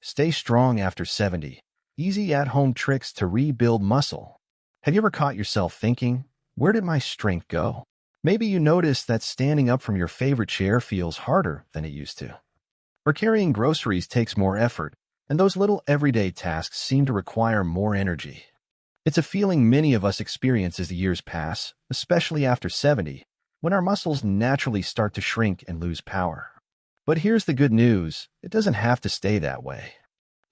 Stay strong after 70. Easy at-home tricks to rebuild muscle. Have you ever caught yourself thinking, where did my strength go? Maybe you notice that standing up from your favorite chair feels harder than it used to. Or carrying groceries takes more effort, and those little everyday tasks seem to require more energy. It's a feeling many of us experience as the years pass, especially after 70, when our muscles naturally start to shrink and lose power. But here's the good news, it doesn't have to stay that way.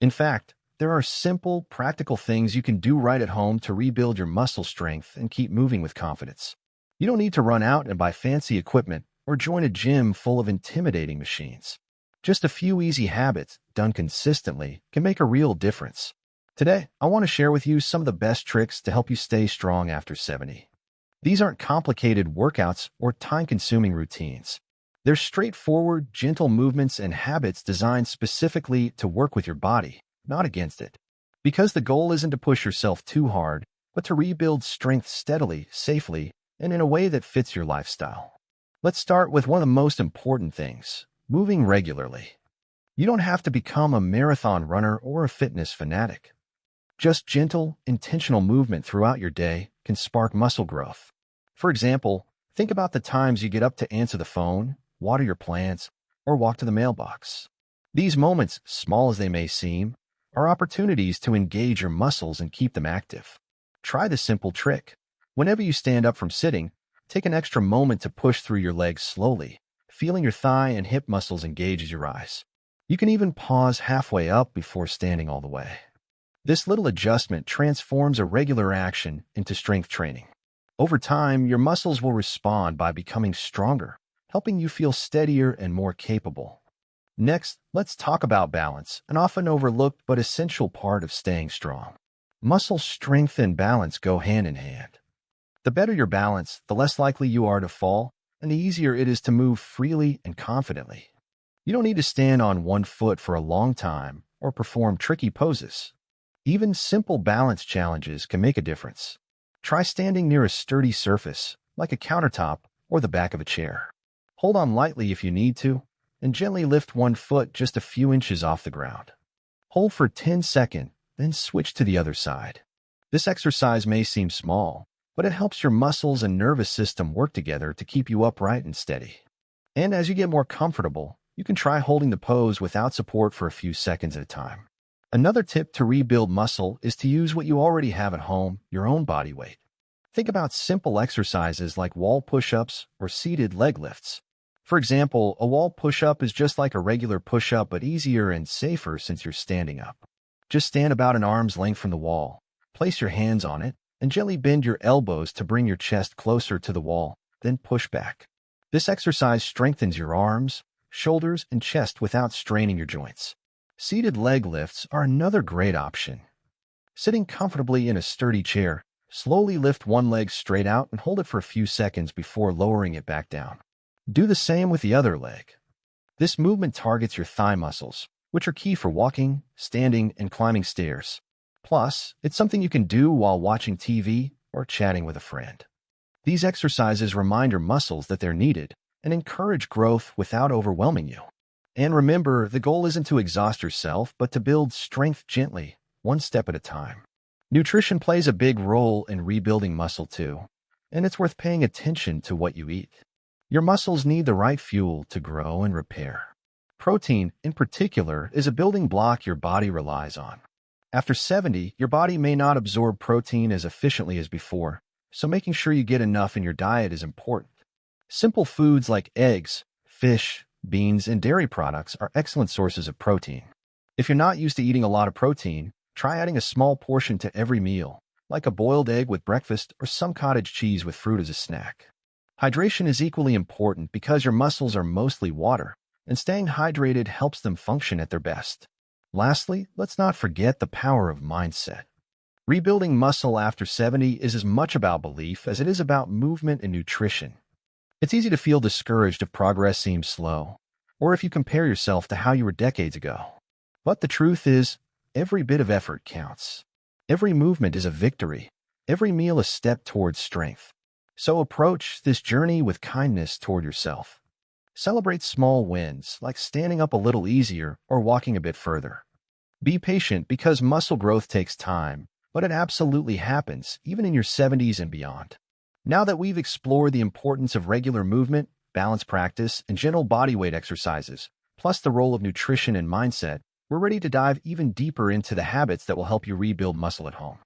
In fact, there are simple, practical things you can do right at home to rebuild your muscle strength and keep moving with confidence. You don't need to run out and buy fancy equipment or join a gym full of intimidating machines. Just a few easy habits, done consistently, can make a real difference. Today, I want to share with you some of the best tricks to help you stay strong after 70. These aren't complicated workouts or time-consuming routines. They're straightforward, gentle movements and habits designed specifically to work with your body, not against it. Because the goal isn't to push yourself too hard, but to rebuild strength steadily, safely, and in a way that fits your lifestyle. Let's start with one of the most important things, moving regularly. You don't have to become a marathon runner or a fitness fanatic. Just gentle, intentional movement throughout your day can spark muscle growth. For example, think about the times you get up to answer the phone, water your plants, or walk to the mailbox. These moments, small as they may seem, are opportunities to engage your muscles and keep them active. Try this simple trick. Whenever you stand up from sitting, take an extra moment to push through your legs slowly, feeling your thigh and hip muscles engage as you rise. You can even pause halfway up before standing all the way. This little adjustment transforms a regular action into strength training. Over time, your muscles will respond by becoming stronger, helping you feel steadier and more capable. Next, let's talk about balance, an often overlooked but essential part of staying strong. Muscle strength and balance go hand in hand. The better your balance, the less likely you are to fall, and the easier it is to move freely and confidently. You don't need to stand on one foot for a long time or perform tricky poses. Even simple balance challenges can make a difference. Try standing near a sturdy surface, like a countertop or the back of a chair. Hold on lightly if you need to, and gently lift one foot just a few inches off the ground. Hold for 10 seconds, then switch to the other side. This exercise may seem small, but it helps your muscles and nervous system work together to keep you upright and steady. And as you get more comfortable, you can try holding the pose without support for a few seconds at a time. Another tip to rebuild muscle is to use what you already have at home, your own body weight. Think about simple exercises like wall push-ups or seated leg lifts. For example, a wall push-up is just like a regular push-up but easier and safer since you're standing up. Just stand about an arm's length from the wall, place your hands on it, and gently bend your elbows to bring your chest closer to the wall, then push back. This exercise strengthens your arms, shoulders, and chest without straining your joints. Seated leg lifts are another great option. Sitting comfortably in a sturdy chair, slowly lift one leg straight out and hold it for a few seconds before lowering it back down. Do the same with the other leg. This movement targets your thigh muscles, which are key for walking, standing, and climbing stairs. Plus, it's something you can do while watching TV or chatting with a friend. These exercises remind your muscles that they're needed and encourage growth without overwhelming you. And remember, the goal isn't to exhaust yourself, but to build strength gently, one step at a time. Nutrition plays a big role in rebuilding muscle too, and it's worth paying attention to what you eat. Your muscles need the right fuel to grow and repair. Protein, in particular, is a building block your body relies on. After 70, your body may not absorb protein as efficiently as before, so making sure you get enough in your diet is important. Simple foods like eggs, fish, beans, and dairy products are excellent sources of protein. If you're not used to eating a lot of protein, try adding a small portion to every meal, like a boiled egg with breakfast or some cottage cheese with fruit as a snack. Hydration is equally important because your muscles are mostly water, and staying hydrated helps them function at their best. Lastly, let's not forget the power of mindset. Rebuilding muscle after 70 is as much about belief as it is about movement and nutrition. It's easy to feel discouraged if progress seems slow, or if you compare yourself to how you were decades ago. But the truth is, every bit of effort counts. Every movement is a victory, every meal a step towards strength. So approach this journey with kindness toward yourself. Celebrate small wins, like standing up a little easier or walking a bit further. Be patient because muscle growth takes time, but it absolutely happens, even in your 70s and beyond. Now that we've explored the importance of regular movement, balance practice, and gentle bodyweight exercises, plus the role of nutrition and mindset, we're ready to dive even deeper into the habits that will help you rebuild muscle at home.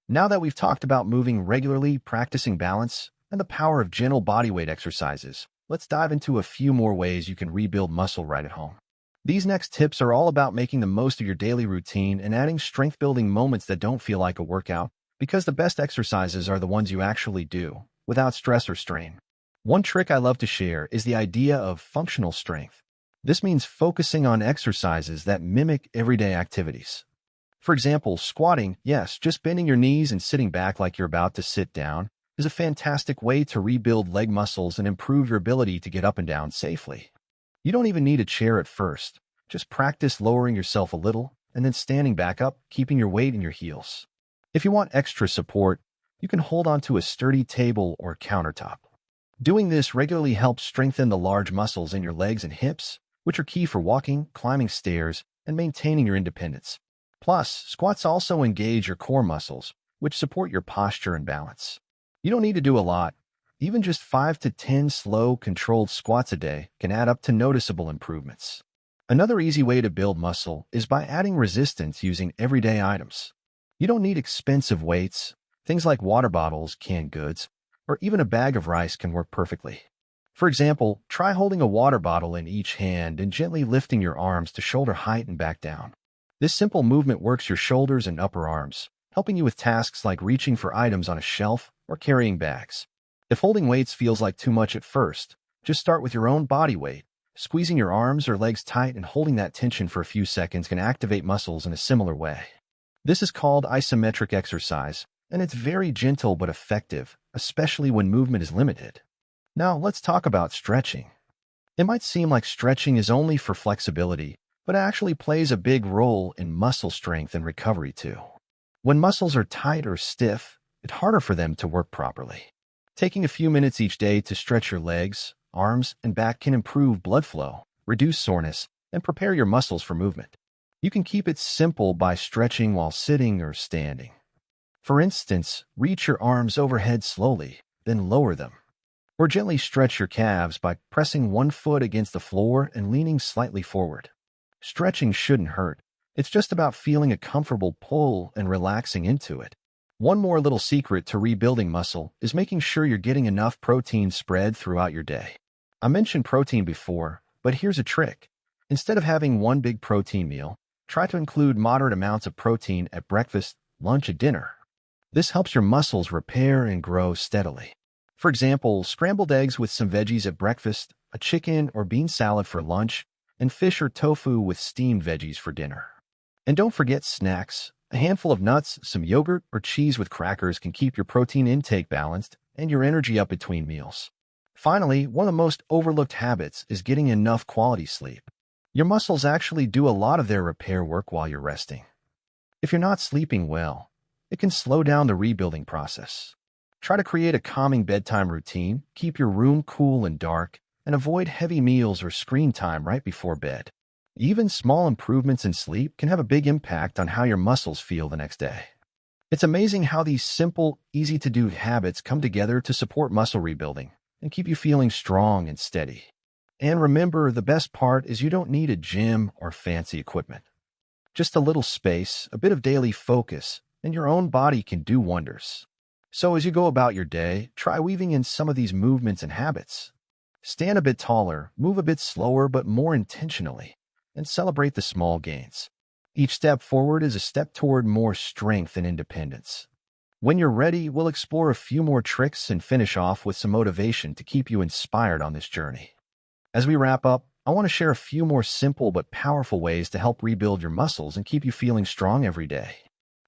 Now that we've talked about moving regularly, practicing balance, and the power of gentle bodyweight exercises, let's dive into a few more ways you can rebuild muscle right at home. These next tips are all about making the most of your daily routine and adding strength-building moments that don't feel like a workout, because the best exercises are the ones you actually do, without stress or strain. One trick I love to share is the idea of functional strength. This means focusing on exercises that mimic everyday activities. For example, squatting, yes, just bending your knees and sitting back like you're about to sit down, is a fantastic way to rebuild leg muscles and improve your ability to get up and down safely. You don't even need a chair at first. Just practice lowering yourself a little and then standing back up, keeping your weight in your heels. If you want extra support, you can hold onto a sturdy table or countertop. Doing this regularly helps strengthen the large muscles in your legs and hips, which are key for walking, climbing stairs, and maintaining your independence. Plus, squats also engage your core muscles, which support your posture and balance. You don't need to do a lot. Even just 5 to 10 slow, controlled squats a day can add up to noticeable improvements. Another easy way to build muscle is by adding resistance using everyday items. You don't need expensive weights. Things like water bottles, canned goods, or even a bag of rice can work perfectly. For example, try holding a water bottle in each hand and gently lifting your arms to shoulder height and back down. This simple movement works your shoulders and upper arms, helping you with tasks like reaching for items on a shelf or carrying bags. If holding weights feels like too much at first, just start with your own body weight. Squeezing your arms or legs tight and holding that tension for a few seconds can activate muscles in a similar way. This is called isometric exercise, and it's very gentle but effective, especially when movement is limited. Now, let's talk about stretching. It might seem like stretching is only for flexibility, but it actually plays a big role in muscle strength and recovery too. When muscles are tight or stiff, it's harder for them to work properly. Taking a few minutes each day to stretch your legs, arms, and back can improve blood flow, reduce soreness, and prepare your muscles for movement. You can keep it simple by stretching while sitting or standing. For instance, reach your arms overhead slowly, then lower them. Or gently stretch your calves by pressing one foot against the floor and leaning slightly forward. Stretching shouldn't hurt. It's just about feeling a comfortable pull and relaxing into it. One more little secret to rebuilding muscle is making sure you're getting enough protein spread throughout your day. I mentioned protein before, but here's a trick. Instead of having one big protein meal, try to include moderate amounts of protein at breakfast, lunch, and dinner. This helps your muscles repair and grow steadily. For example, scrambled eggs with some veggies at breakfast, a chicken or bean salad for lunch, and fish or tofu with steamed veggies for dinner. And don't forget snacks. A handful of nuts, some yogurt, or cheese with crackers can keep your protein intake balanced and your energy up between meals. Finally, one of the most overlooked habits is getting enough quality sleep. Your muscles actually do a lot of their repair work while you're resting. If you're not sleeping well, it can slow down the rebuilding process. Try to create a calming bedtime routine, keep your room cool and dark, and avoid heavy meals or screen time right before bed. Even small improvements in sleep can have a big impact on how your muscles feel the next day. It's amazing how these simple, easy-to-do habits come together to support muscle rebuilding and keep you feeling strong and steady. And remember, the best part is you don't need a gym or fancy equipment. Just a little space, a bit of daily focus, and your own body can do wonders. So as you go about your day, try weaving in some of these movements and habits. Stand a bit taller, move a bit slower but more intentionally, and celebrate the small gains. Each step forward is a step toward more strength and independence. When you're ready, we'll explore a few more tricks and finish off with some motivation to keep you inspired on this journey. As we wrap up, I want to share a few more simple but powerful ways to help rebuild your muscles and keep you feeling strong every day.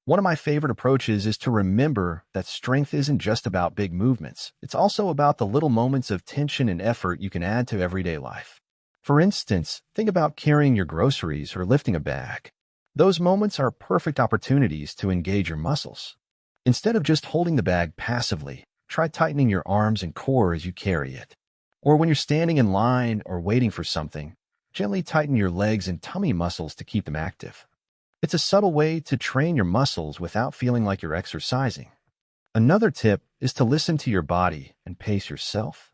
One of my favorite approaches is to remember that strength isn't just about big movements. It's also about the little moments of tension and effort you can add to everyday life. For instance, think about carrying your groceries or lifting a bag. Those moments are perfect opportunities to engage your muscles. Instead of just holding the bag passively, try tightening your arms and core as you carry it. Or when you're standing in line or waiting for something, gently tighten your legs and tummy muscles to keep them active. It's a subtle way to train your muscles without feeling like you're exercising. Another tip is to listen to your body and pace yourself.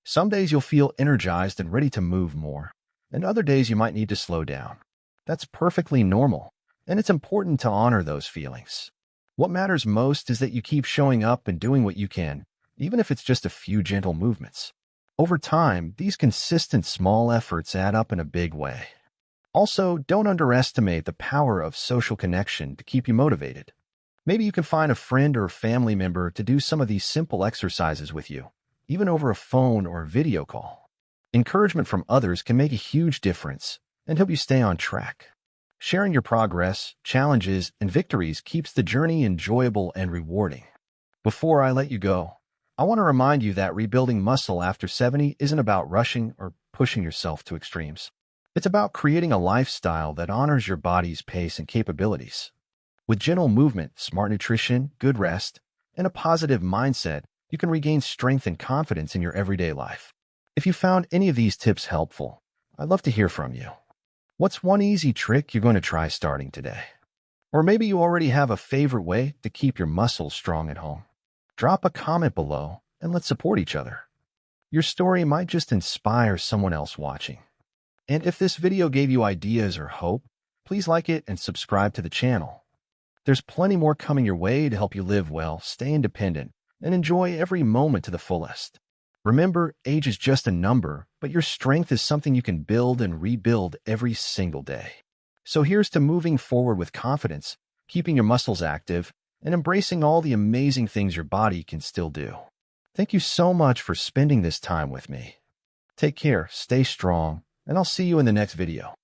Some days you'll feel energized and ready to move more, and other days you might need to slow down. That's perfectly normal, and it's important to honor those feelings. What matters most is that you keep showing up and doing what you can, even if it's just a few gentle movements. Over time, these consistent small efforts add up in a big way. Also, don't underestimate the power of social connection to keep you motivated. Maybe you can find a friend or family member to do some of these simple exercises with you, even over a phone or video call. Encouragement from others can make a huge difference and help you stay on track. Sharing your progress, challenges, and victories keeps the journey enjoyable and rewarding. Before I let you go, I want to remind you that rebuilding muscle after 70 isn't about rushing or pushing yourself to extremes. It's about creating a lifestyle that honors your body's pace and capabilities. With gentle movement, smart nutrition, good rest, and a positive mindset, you can regain strength and confidence in your everyday life. If you found any of these tips helpful, I'd love to hear from you. What's one easy trick you're going to try starting today? Or maybe you already have a favorite way to keep your muscles strong at home. Drop a comment below and let's support each other. Your story might just inspire someone else watching. And if this video gave you ideas or hope, please like it and subscribe to the channel. There's plenty more coming your way to help you live well, stay independent, and enjoy every moment to the fullest. Remember, age is just a number, but your strength is something you can build and rebuild every single day. So here's to moving forward with confidence, keeping your muscles active, and embracing all the amazing things your body can still do. Thank you so much for spending this time with me. Take care, stay strong, and I'll see you in the next video.